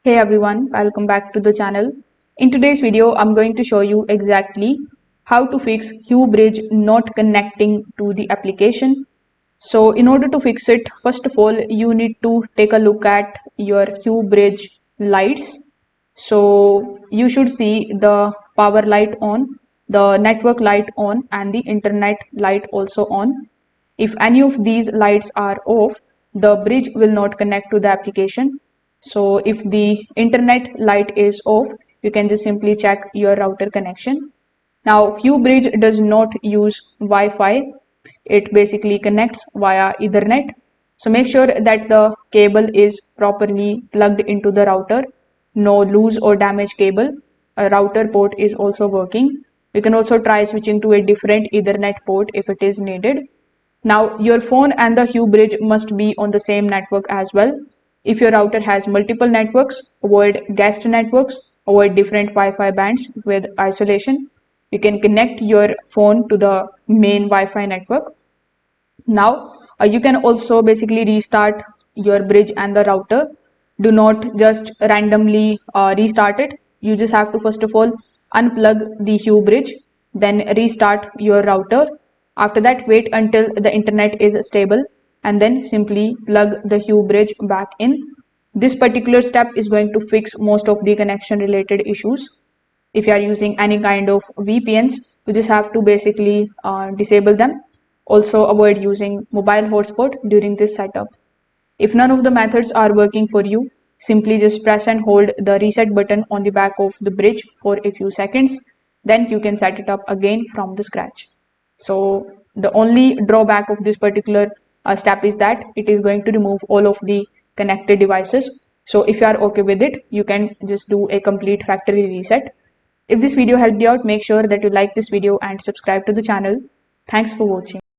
Hey everyone, welcome back to the channel. In today's video, I'm going to show you exactly how to fix Hue bridge not connecting to the application. So in order to fix it, first of all, you need to take a look at your Hue bridge lights. So you should see the power light on, the network light on, and the internet light also on. If any of these lights are off, the bridge will not connect to the application. So if the internet light is off, you can just simply check your router connection. Now, Hue bridge does not use Wi-Fi. It basically connects via Ethernet. So make sure that the cable is properly plugged into the router. No loose or damaged cable. A router port is also working. You can also try switching to a different Ethernet port if it is needed. Now, your phone and the Hue bridge must be on the same network as well. If your router has multiple networks, avoid guest networks, avoid different Wi-Fi bands with isolation. You can connect your phone to the main Wi-Fi network. Now, you can also basically restart your bridge and the router. Do not just randomly restart it. You just have to first of all unplug the Hue bridge, then restart your router. After that, wait until the internet is stable and then simply plug the Hue bridge back in. This particular step is going to fix most of the connection related issues. If you are using any kind of VPNs, you just have to basically disable them. Also avoid using mobile hotspot during this setup. If none of the methods are working for you, simply just press and hold the reset button on the back of the bridge for a few seconds. Then you can set it up again from the scratch. So the only drawback of this particular step is that it is going to remove all of the connected devices. So if you are okay with it, you can just do a complete factory reset. If this video helped you out, make sure that you like this video and subscribe to the channel. Thanks for watching.